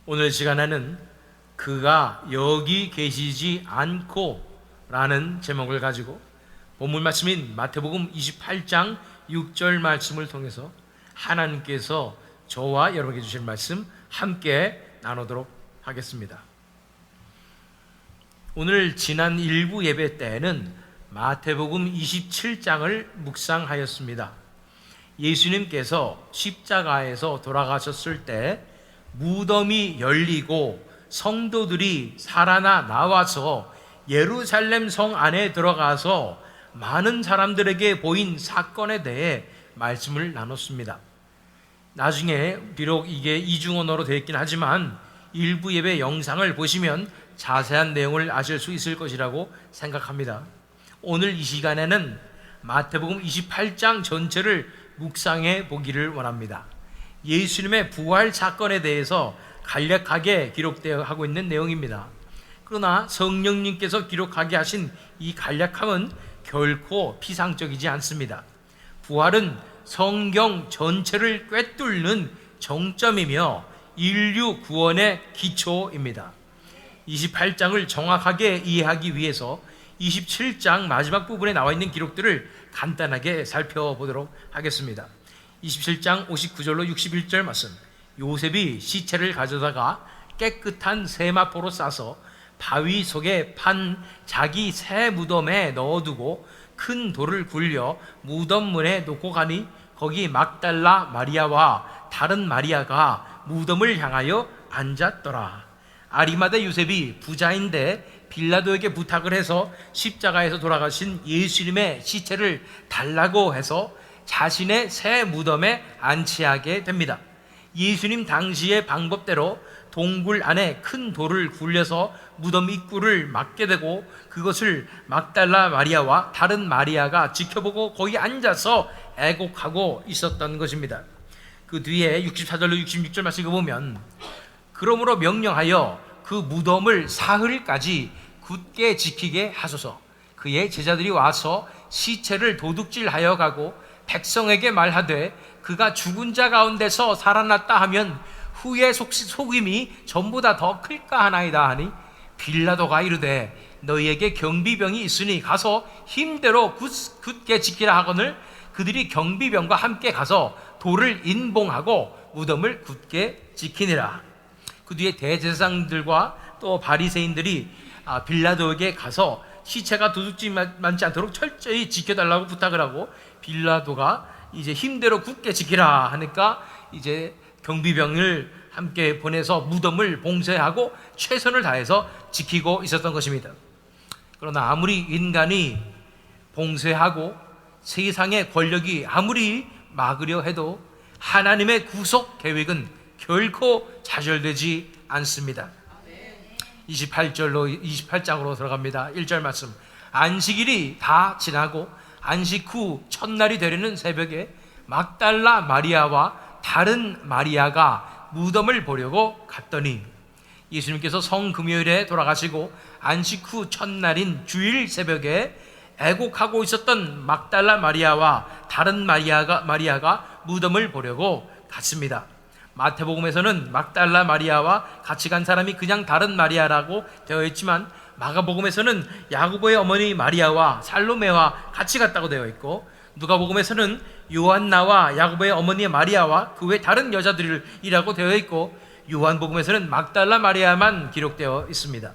오늘 시간에는 그가 여기 계시지 않고 라는 제목을 가지고 본문 말씀인 마태복음 28장 6절 말씀을 통해서 하나님께서 저와 여러분에게 주실 말씀 함께 나누도록 하겠습니다. 오늘 지난 일부 예배 때에는 마태복음 27장을 묵상하였습니다. 예수님께서 십자가에서 돌아가셨을 때 무덤이 열리고 성도들이 살아나 나와서 예루살렘 성 안에 들어가서 많은 사람들에게 보인 사건에 대해 말씀을 나눴습니다. 나중에 비록 이게 이중언어로 되어 있긴 하지만 일부 예배 영상을 보시면 자세한 내용을 아실 수 있을 것이라고 생각합니다. 오늘 이 시간에는 마태복음 28장 전체를 묵상해 보기를 원합니다. 예수님의 부활 사건에 대해서 간략하게 기록되어 하고 있는 내용입니다. 그러나 성령님께서 기록하게 하신 이 간략함은 결코 피상적이지 않습니다. 부활은 성경 전체를 꿰뚫는 정점이며 인류 구원의 기초입니다. 28장을 정확하게 이해하기 위해서 27장 마지막 부분에 나와 있는 기록들을 간단하게 살펴보도록 하겠습니다. 27장 59절로 61절 말씀. 요셉이 시체를 가져다가 깨끗한 세마포로 싸서 바위 속에 판 자기 새 무덤에 넣어두고 큰 돌을 굴려 무덤 문에 놓고 가니 거기 막달라 마리아와 다른 마리아가 무덤을 향하여 앉았더라. 아리마대 요셉이 부자인데 빌라도에게 부탁을 해서 십자가에서 돌아가신 예수님의 시체를 달라고 해서 자신의 새 무덤에 안치하게 됩니다. 예수님 당시의 방법대로 동굴 안에 큰 돌을 굴려서 무덤 입구를 막게 되고 그것을 막달라 마리아와 다른 마리아가 지켜보고 거기 앉아서 애곡하고 있었던 것입니다. 그 뒤에 64절로 66절 말씀을 보면 그러므로 명령하여 그 무덤을 사흘까지 굳게 지키게 하소서. 그의 제자들이 와서 시체를 도둑질하여 가고 백성에게 말하되 그가 죽은 자 가운데서 살아났다 하면 후에 속임이 전보다 더 클까 하나이다 하니 빌라도가 이르되 너희에게 경비병이 있으니 가서 힘대로 굳게 지키라 하거늘 그들이 경비병과 함께 가서 돌을 인봉하고 무덤을 굳게 지키니라. 그 뒤에 대제사장들과 또 바리새인들이 빌라도에게 가서 시체가 도둑질 많지 않도록 철저히 지켜달라고 부탁을 하고 빌라도가 이제 힘대로 굳게 지키라 하니까 이제 경비병을 함께 보내서 무덤을 봉쇄하고 최선을 다해서 지키고 있었던 것입니다. 그러나 아무리 인간이 봉쇄하고 세상의 권력이 아무리 막으려 해도 하나님의 구속 계획은 결코 좌절되지 않습니다. 28장으로 들어갑니다. 1절 말씀. 안식일이 다 지나고 안식 후 첫날이 되려는 새벽에 막달라 마리아와 다른 마리아가 무덤을 보려고 갔더니 예수님께서 성금요일에 돌아가시고 안식 후 첫날인 주일 새벽에 애곡하고 있었던 막달라 마리아와 다른 마리아가 무덤을 보려고 갔습니다. 마태복음에서는 막달라 마리아와 같이 간 사람이 그냥 다른 마리아라고 되어 있지만 마가복음에서는 야고보의 어머니 마리아와 살로메와 같이 갔다고 되어 있고 누가복음에서는 요한나와 야고보의 어머니 마리아와 그 외 다른 여자들이라고 되어 있고 요한복음에서는 막달라 마리아만 기록되어 있습니다.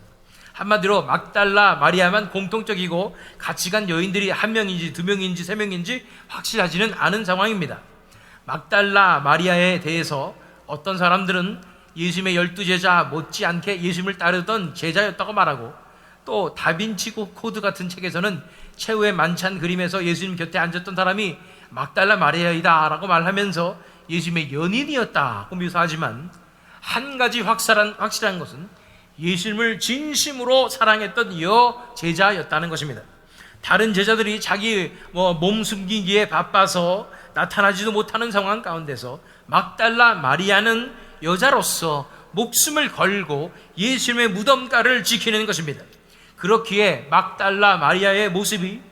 한마디로 막달라 마리아만 공통적이고 같이 간 여인들이 한 명인지 두 명인지 세 명인지 확실하지는 않은 상황입니다. 막달라 마리아에 대해서 어떤 사람들은 예수님의 12제자 못지않게 예수님을 따르던 제자였다고 말하고 또 다빈치 코드 같은 책에서는 최후의 만찬 그림에서 예수님 곁에 앉았던 사람이 막달라 마리아이다 라고 말하면서 예수님의 연인이었다고 묘사하지만 한 가지 확실한 것은 예수님을 진심으로 사랑했던 여제자였다는 것입니다. 다른 제자들이 자기 몸 숨기기에 바빠서 나타나지도 못하는 상황 가운데서 막달라 마리아는 여자로서 목숨을 걸고 예수님의 무덤가를 지키는 것입니다. 그렇기에 막달라 마리아의 모습이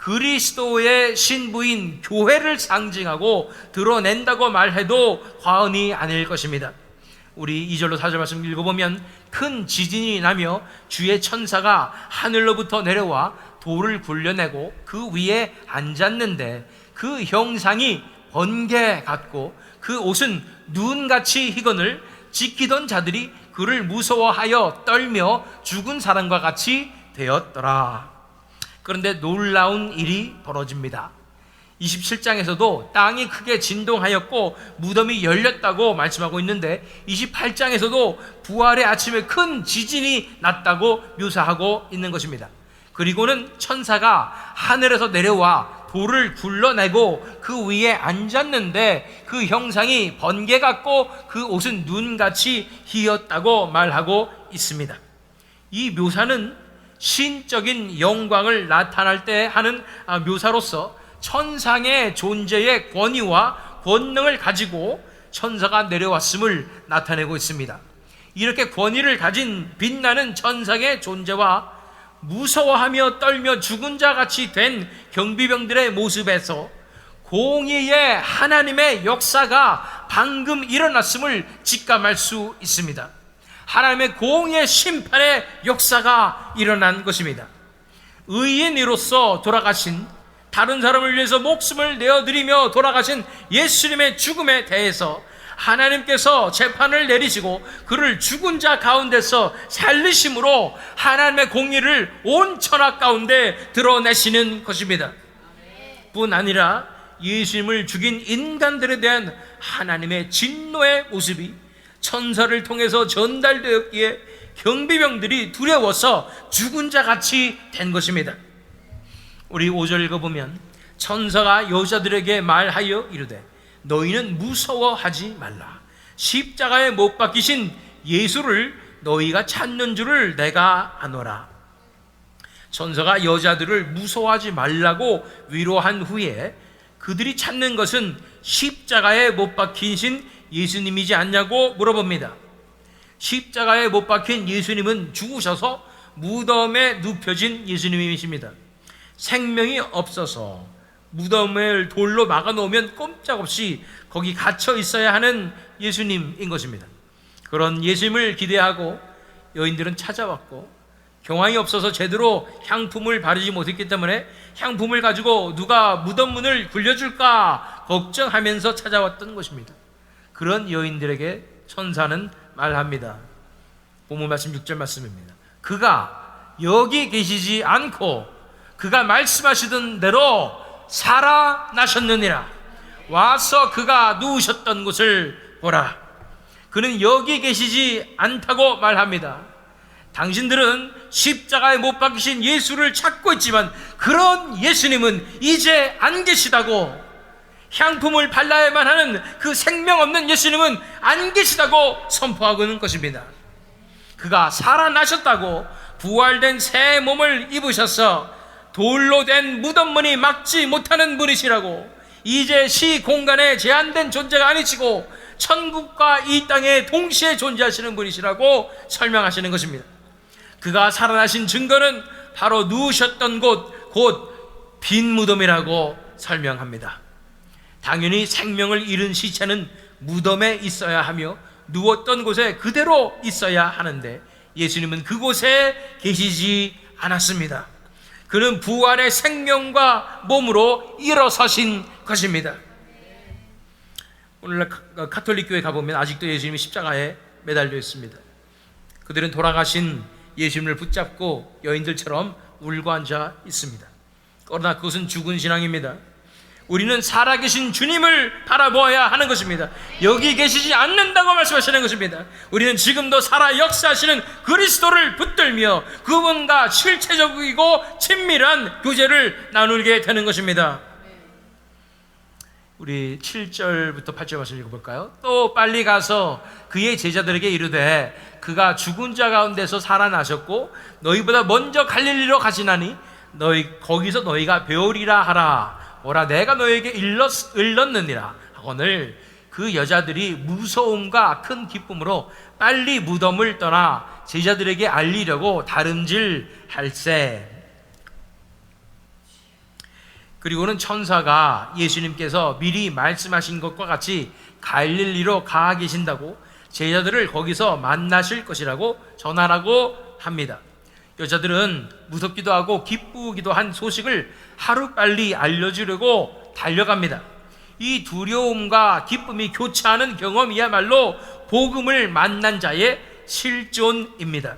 그리스도의 신부인 교회를 상징하고 드러낸다고 말해도 과언이 아닐 것입니다. 우리 2절로 4절 말씀 읽어보면 큰 지진이 나며 주의 천사가 하늘로부터 내려와 돌을 굴려내고 그 위에 앉았는데 그 형상이 번개 같고 그 옷은 눈같이 희건을 지키던 자들이 그를 무서워하여 떨며 죽은 사람과 같이 되었더라. 그런데 놀라운 일이 벌어집니다. 27장에서도 땅이 크게 진동하였고 무덤이 열렸다고 말씀하고 있는데 28장에서도 부활의 아침에 큰 지진이 났다고 묘사하고 있는 것입니다. 그리고는 천사가 하늘에서 내려와 돌을 굴러내고 그 위에 앉았는데 그 형상이 번개 같고 그 옷은 눈같이 희었다고 말하고 있습니다. 이 묘사는 신적인 영광을 나타날 때 하는 묘사로서 천상의 존재의 권위와 권능을 가지고 천사가 내려왔음을 나타내고 있습니다. 이렇게 권위를 가진 빛나는 천상의 존재와 무서워하며 떨며 죽은 자 같이 된 경비병들의 모습에서 공의의 하나님의 역사가 방금 일어났음을 직감할 수 있습니다. 하나님의 공의의 심판의 역사가 일어난 것입니다. 의인으로서 돌아가신, 다른 사람을 위해서 목숨을 내어드리며 돌아가신 예수님의 죽음에 대해서 하나님께서 재판을 내리시고 그를 죽은 자 가운데서 살리심으로 하나님의 공의를 온 천하 가운데 드러내시는 것입니다. 뿐 아니라 예수님을 죽인 인간들에 대한 하나님의 진노의 모습이 천사를 통해서 전달되었기에 경비병들이 두려워서 죽은 자 같이 된 것입니다. 우리 5절 읽어보면 천사가 여자들에게 말하여 이르되 너희는 무서워하지 말라. 십자가에 못 박히신 예수를 너희가 찾는 줄을 내가 아노라. 천사가 여자들을 무서워하지 말라고 위로한 후에 그들이 찾는 것은 십자가에 못 박히신 예수님이지 않냐고 물어봅니다. 십자가에 못 박힌 예수님은 죽으셔서 무덤에 눕혀진 예수님이십니다. 생명이 없어서 무덤을 돌로 막아놓으면 꼼짝없이 거기 갇혀 있어야 하는 예수님인 것입니다. 그런 예수님을 기대하고 여인들은 찾아왔고 경황이 없어서 제대로 향품을 바르지 못했기 때문에 향품을 가지고 누가 무덤 문을 굴려줄까 걱정하면서 찾아왔던 것입니다. 그런 여인들에게 천사는 말합니다. 본문 말씀 6절 말씀입니다. 그가 여기 계시지 않고 그가 말씀하시던 대로 살아나셨느니라. 와서 그가 누우셨던 곳을 보라. 그는 여기 계시지 않다고 말합니다. 당신들은 십자가에 못 박히신 예수를 찾고 있지만 그런 예수님은 이제 안 계시다고, 향품을 발라야만 하는 그 생명 없는 예수님은 안 계시다고 선포하고 있는 것입니다. 그가 살아나셨다고, 부활된 새 몸을 입으셔서 돌로 된 무덤문이 막지 못하는 분이시라고, 이제 시 공간에 제한된 존재가 아니시고 천국과 이 땅에 동시에 존재하시는 분이시라고 설명하시는 것입니다. 그가 살아나신 증거는 바로 누우셨던 곳, 곧 빈 무덤이라고 설명합니다. 당연히 생명을 잃은 시체는 무덤에 있어야 하며 누웠던 곳에 그대로 있어야 하는데 예수님은 그곳에 계시지 않았습니다. 그는 부활의 생명과 몸으로 일어서신 것입니다. 오늘날 가톨릭 교회 가보면 아직도 예수님이 십자가에 매달려 있습니다. 그들은 돌아가신 예수님을 붙잡고 여인들처럼 울고 앉아 있습니다. 그러나 그것은 죽은 신앙입니다. 우리는 살아계신 주님을 바라보아야 하는 것입니다. 여기 계시지 않는다고 말씀하시는 것입니다. 우리는 지금도 살아 역사하시는 그리스도를 붙들며 그분과 실체적이고 친밀한 교제를 나누게 되는 것입니다. 우리 7절부터 8절 말씀 읽어볼까요? 또 빨리 가서 그의 제자들에게 이르되 그가 죽은 자 가운데서 살아나셨고 너희보다 먼저 갈릴리로 가시나니 거기서 너희가 배우리라 하라. 오라 내가 너에게 일렀느니라 하거늘 그 여자들이 무서움과 큰 기쁨으로 빨리 무덤을 떠나 제자들에게 알리려고 다름질할세. 그리고는 천사가 예수님께서 미리 말씀하신 것과 같이 갈릴리로 가 계신다고, 제자들을 거기서 만나실 것이라고 전하라고 합니다. 여자들은 무섭기도 하고 기쁘기도 한 소식을 하루빨리 알려주려고 달려갑니다. 이 두려움과 기쁨이 교차하는 경험이야말로 복음을 만난 자의 실존입니다.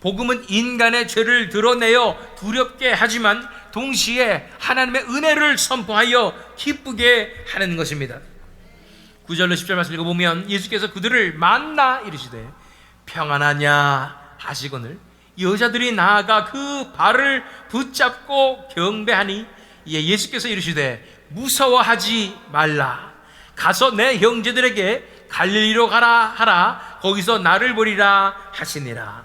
복음은 인간의 죄를 드러내어 두렵게 하지만 동시에 하나님의 은혜를 선포하여 기쁘게 하는 것입니다. 9절로 10절 말씀 읽어보면 예수께서 그들을 만나 이르시되 평안하냐 하시거늘 여자들이 나아가 그 발을 붙잡고 경배하니 예수께서 이르시되 무서워하지 말라. 가서 내 형제들에게 갈릴리로 가라 하라. 거기서 나를 보리라 하시니라.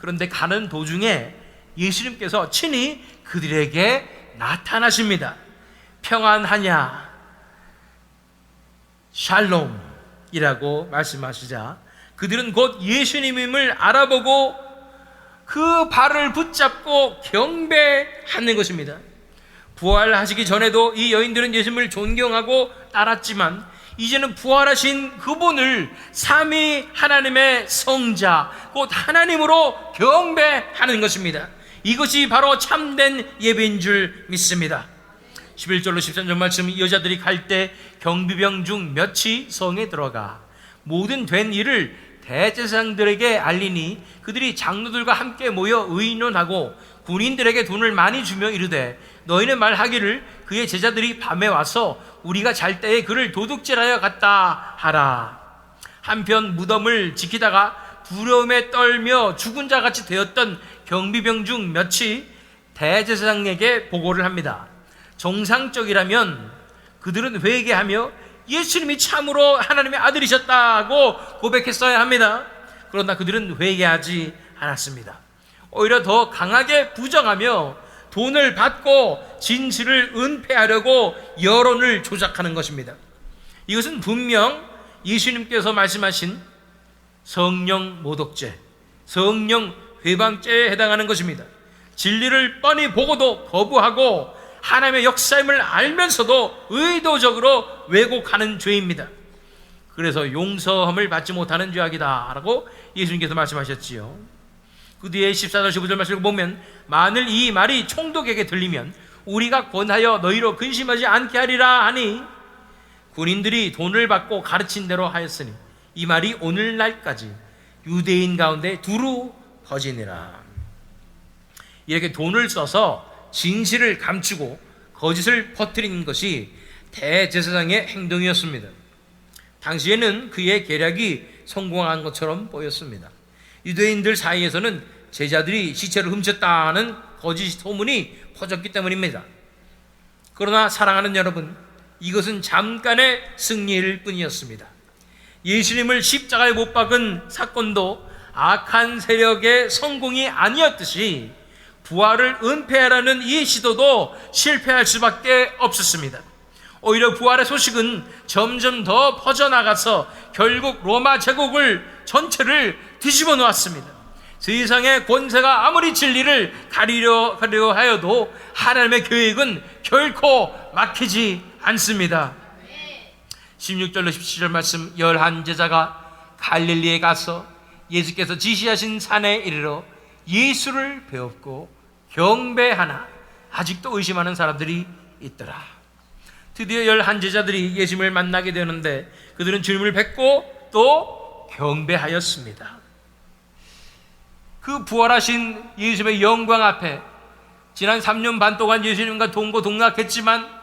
그런데 가는 도중에 예수님께서 친히 그들에게 나타나십니다. 평안하냐, 샬롬이라고 말씀하시자 그들은 곧 예수님임을 알아보고 그 발을 붙잡고 경배하는 것입니다. 부활하시기 전에도 이 여인들은 예수님을 존경하고 따랐지만 이제는 부활하신 그분을 삼위 하나님의 성자, 곧 하나님으로 경배하는 것입니다. 이것이 바로 참된 예배인 줄 믿습니다. 11절로 13절 말씀, 여자들이 갈 때 경비병 중 몇이 성에 들어가 모든 된 일을 대제사장들에게 알리니 그들이 장로들과 함께 모여 의논하고 군인들에게 돈을 많이 주며 이르되 너희는 말하기를 그의 제자들이 밤에 와서 우리가 잘 때에 그를 도둑질하여 갔다 하라. 한편 무덤을 지키다가 두려움에 떨며 죽은 자같이 되었던 경비병 중 몇이 대제사장에게 보고를 합니다. 정상적이라면 그들은 회개하며 예수님이 참으로 하나님의 아들이셨다고 고백했어야 합니다. 그러나 그들은 회개하지 않았습니다. 오히려 더 강하게 부정하며 돈을 받고 진실을 은폐하려고 여론을 조작하는 것입니다. 이것은 분명 예수님께서 말씀하신 성령 모독죄, 성령 회방죄에 해당하는 것입니다. 진리를 뻔히 보고도 거부하고 하나님의 역사임을 알면서도 의도적으로 왜곡하는 죄입니다. 그래서 용서함을 받지 못하는 죄악이다 라고 예수님께서 말씀하셨지요. 그 뒤에 14절 15절 말씀을 보면 만일 이 말이 총독에게 들리면 우리가 권하여 너희로 근심하지 않게 하리라 하니 군인들이 돈을 받고 가르친 대로 하였으니 이 말이 오늘날까지 유대인 가운데 두루 퍼지니라. 이렇게 돈을 써서 진실을 감추고 거짓을 퍼뜨리는 것이 대제사장의 행동이었습니다. 당시에는 그의 계략이 성공한 것처럼 보였습니다. 유대인들 사이에서는 제자들이 시체를 훔쳤다는 거짓 소문이 퍼졌기 때문입니다. 그러나 사랑하는 여러분, 이것은 잠깐의 승리일 뿐이었습니다. 예수님을 십자가에 못 박은 사건도 악한 세력의 성공이 아니었듯이 부활을 은폐하라는 이 시도도 실패할 수밖에 없었습니다. 오히려 부활의 소식은 점점 더 퍼져나가서 결국 로마 제국을 전체를 뒤집어 놓았습니다. 세상의 권세가 아무리 진리를 가리려 하여도 하나님의 계획은 결코 막히지 않습니다. 16절로 17절 말씀, 11제자가 갈릴리에 가서 예수께서 지시하신 산에 이르러 예수를 배웠고 경배하나 아직도 의심하는 사람들이 있더라. 드디어 11제자들이 예수님을 만나게 되는데 그들은 주님을 뵙고 또 경배하였습니다. 그 부활하신 예수님의 영광 앞에 지난 3년 반 동안 예수님과 동고동락했지만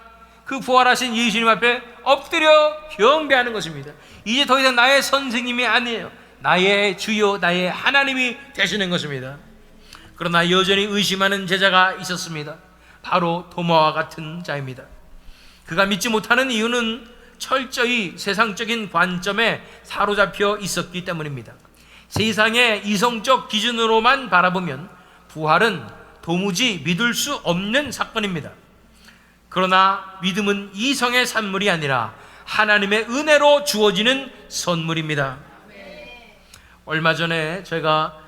그 부활하신 예수님 앞에 엎드려 경배하는 것입니다. 이제 더 이상 나의 선생님이 아니에요. 나의 주요, 나의 하나님이 되시는 것입니다. 그러나 여전히 의심하는 제자가 있었습니다. 바로 도마와 같은 자입니다. 그가 믿지 못하는 이유는 철저히 세상적인 관점에 사로잡혀 있었기 때문입니다. 세상의 이성적 기준으로만 바라보면 부활은 도무지 믿을 수 없는 사건입니다. 그러나 믿음은 이성의 산물이 아니라 하나님의 은혜로 주어지는 선물입니다. 얼마 전에 제가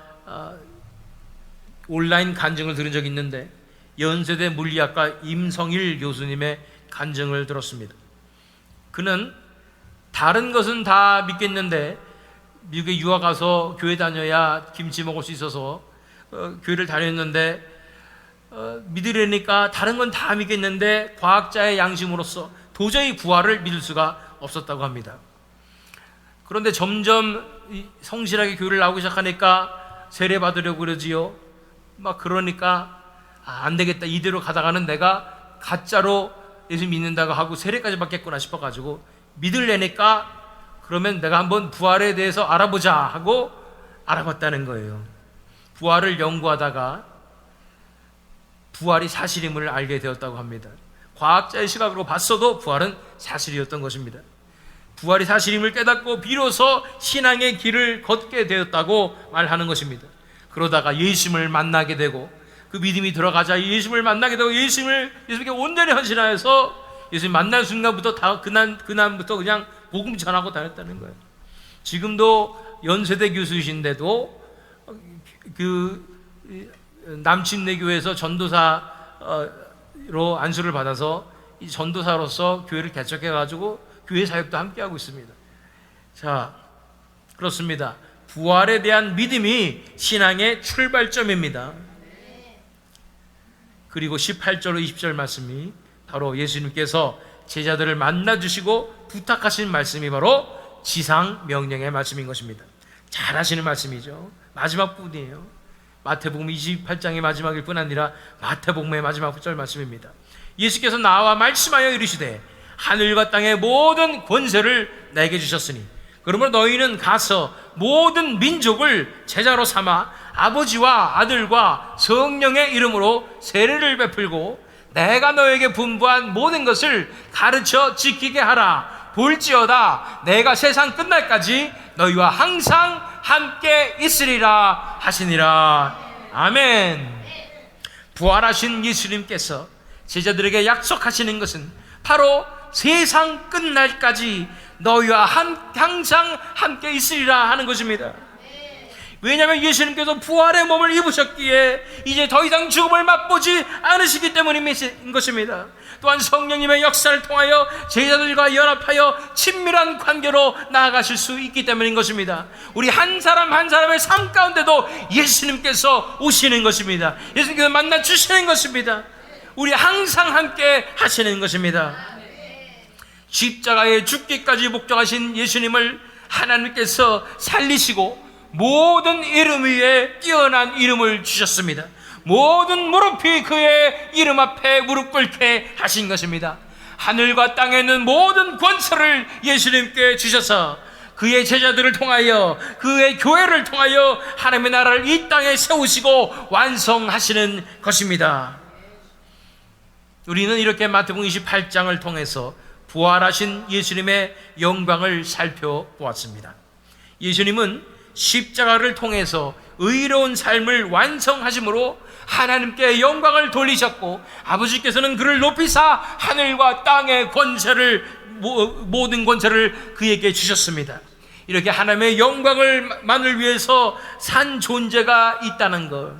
온라인 간증을 들은 적이 있는데 연세대 물리학과 임성일 교수님의 간증을 들었습니다. 그는 다른 것은 다 믿겠는데 미국에 유학 가서 교회 다녀야 김치 먹을 수 있어서 교회를 다녔는데 믿으려니까 다른 건 다 믿겠는데 과학자의 양심으로서 도저히 부활을 믿을 수가 없었다고 합니다. 그런데 점점 성실하게 교회를 나오기 시작하니까 세례 받으려고 그러지요. 막 그러니까 안 되겠다, 이대로 가다가는 내가 가짜로 예수 믿는다고 하고 세례까지 받겠구나 싶어가지고 믿으려니까 그러면 내가 한번 부활에 대해서 알아보자 하고 알아봤다는 거예요. 부활을 연구하다가 부활이 사실임을 알게 되었다고 합니다. 과학자의 시각으로 봤어도 부활은 사실이었던 것입니다. 부활이 사실임을 깨닫고 비로소 신앙의 길을 걷게 되었다고 말하는 것입니다. 그러다가 예수님을 만나게 되고 그 믿음이 들어가자 예수님을 만나게 되고 예수님께 온전히 헌신하여서 예수님 만난 순간부터 다 그날부터 그냥 복음 전하고 다녔다는 거예요. 지금도 연세대 교수이신데도 그 남침내 교회에서 전도사로 안수를 받아서 이 전도사로서 교회를 개척해 가지고 교회 사역도 함께 하고 있습니다. 자, 그렇습니다. 부활에 대한 믿음이 신앙의 출발점입니다. 그리고 18절로 20절 말씀이 바로 예수님께서 제자들을 만나 주시고 부탁하신 말씀이 바로 지상 명령의 말씀인 것입니다. 잘 하시는 말씀이죠. 마지막 부분이에요. 마태복음 28장의 마지막일 뿐 아니라 마태복음의 마지막 절 말씀입니다. 예수께서 나와 말씀하여 이르시되 하늘과 땅의 모든 권세를 내게 주셨으니 그러므로 너희는 가서 모든 민족을 제자로 삼아 아버지와 아들과 성령의 이름으로 세례를 베풀고 내가 너에게 분부한 모든 것을 가르쳐 지키게 하라. 볼지어다 내가 세상 끝날까지 너희와 항상 함께 있으리라 하시니라. 아멘. 부활하신 예수님께서 제자들에게 약속하시는 것은 바로 세상 끝날까지 너희와 항상 함께 있으리라 하는 것입니다. 왜냐하면 예수님께서 부활의 몸을 입으셨기에 이제 더 이상 죽음을 맛보지 않으시기 때문인 것입니다. 또한 성령님의 역사를 통하여 제자들과 연합하여 친밀한 관계로 나아가실 수 있기 때문인 것입니다. 우리 한 사람 한 사람의 삶 가운데도 예수님께서 오시는 것입니다. 예수님께서 만나 주시는 것입니다. 우리 항상 함께 하시는 것입니다. 십자가에 죽기까지 목적하신 예수님을 하나님께서 살리시고 모든 이름 위에 뛰어난 이름을 주셨습니다. 모든 무릎이 그의 이름 앞에 무릎 꿇게 하신 것입니다. 하늘과 땅에 있는 모든 권세를 예수님께 주셔서 그의 제자들을 통하여 그의 교회를 통하여 하나님의 나라를 이 땅에 세우시고 완성하시는 것입니다. 우리는 이렇게 마태복음 28장을 통해서 부활하신 예수님의 영광을 살펴보았습니다. 예수님은 십자가를 통해서 의로운 삶을 완성하심으로 하나님께 영광을 돌리셨고 아버지께서는 그를 높이사 하늘과 땅의 권세를 모든 권세를 그에게 주셨습니다. 이렇게 하나님의 영광을만을 위해서 산 존재가 있다는 것,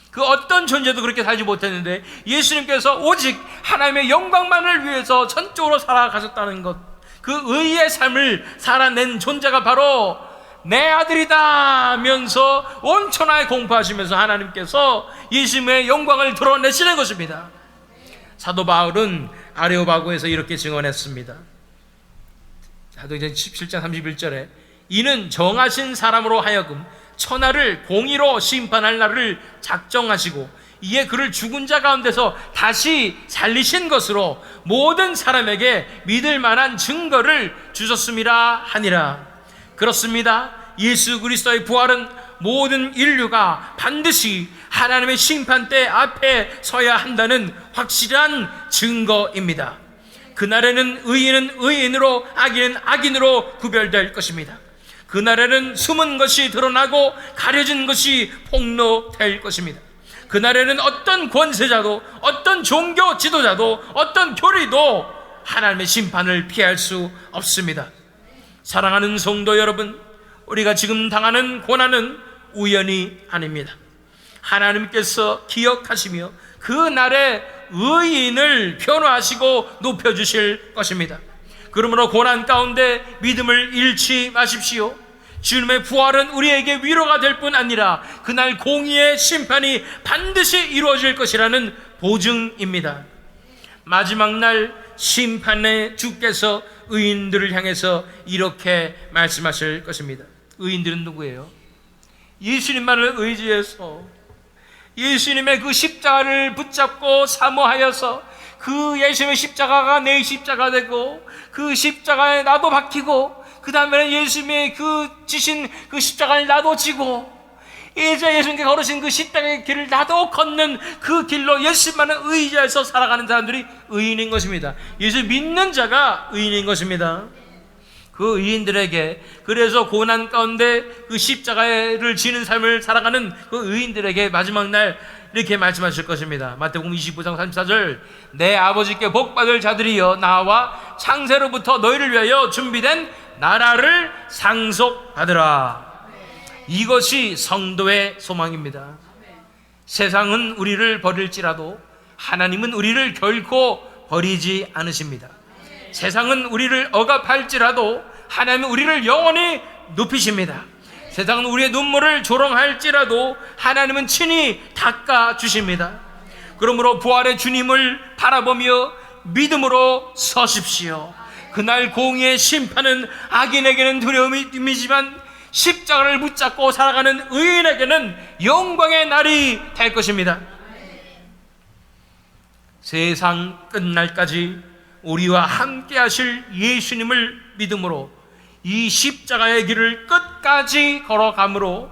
그 어떤 존재도 그렇게 살지 못했는데 예수님께서 오직 하나님의 영광만을 위해서 전적으로 살아가셨다는 것, 그 의의 삶을 살아낸 존재가 바로 내 아들이다 하면서 온 천하에 공포하시면서 하나님께서 예수님의 영광을 드러내시는 것입니다. 사도 바울은 아레오바고에서 이렇게 증언했습니다. 사도행전 17장 31절에 이는 정하신 사람으로 하여금 천하를 공의로 심판할 날을 작정하시고 이에 그를 죽은 자 가운데서 다시 살리신 것으로 모든 사람에게 믿을 만한 증거를 주셨음이라 하니라. 그렇습니다. 예수 그리스도의 부활은 모든 인류가 반드시 하나님의 심판대 앞에 서야 한다는 확실한 증거입니다. 그날에는 의인은 의인으로 악인은 악인으로 구별될 것입니다. 그날에는 숨은 것이 드러나고 가려진 것이 폭로될 것입니다. 그날에는 어떤 권세자도 어떤 종교 지도자도 어떤 교리도 하나님의 심판을 피할 수 없습니다. 사랑하는 성도 여러분, 우리가 지금 당하는 고난은 우연이 아닙니다. 하나님께서 기억하시며 날에 의인을 변호하시고 높여주실 것입니다. 그러므로 고난 가운데 믿음을 잃지 마십시오. 주님의 부활은 우리에게 위로가 될 뿐 아니라 그날 공의의 심판이 반드시 이루어질 것이라는 보증입니다. 마지막 날 심판의 주께서 의인들을 향해서 이렇게 말씀하실 것입니다. 의인들은 누구예요? 예수님만을 의지해서 예수님의 그 십자가를 붙잡고 사모하여서 그 예수님의 십자가가 내 십자가 되고 그 십자가에 나도 박히고 그 다음에는 예수님의 그 지신 그 십자가를 나도 지고 이제 예수님께 걸으신 그 십자가의 길을 나도 걷는 그 길로 예수님만을 의지해서 살아가는 사람들이 의인인 것입니다. 예수 믿는 자가 의인인 것입니다. 그 의인들에게, 그래서 고난 가운데 그 십자가를 지는 삶을 살아가는 그 의인들에게 마지막 날 이렇게 말씀하실 것입니다. 마태복음 29장 34절, 내 아버지께 복받을 자들이여 나와 창세로부터 너희를 위하여 준비된 나라를 상속받으라. 이것이 성도의 소망입니다. 세상은 우리를 버릴지라도 하나님은 우리를 결코 버리지 않으십니다. 세상은 우리를 억압할지라도 하나님은 우리를 영원히 높이십니다. 세상은 우리의 눈물을 조롱할지라도 하나님은 친히 닦아주십니다. 그러므로 부활의 주님을 바라보며 믿음으로 서십시오. 그날 공의의 심판은 악인에게는 두려움이지만 십자가를 붙잡고 살아가는 의인에게는 영광의 날이 될 것입니다. 세상 끝날까지 우리와 함께 하실 예수님을 믿음으로 이 십자가의 길을 끝까지 걸어감으로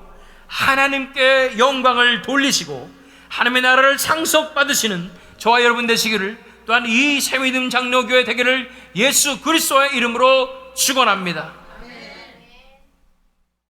하나님께 영광을 돌리시고 하나님의 나라를 상속받으시는 저와 여러분 되시기를, 또한 이 새믿음 장로교회 되기를 예수 그리스도의 이름으로 축원합니다.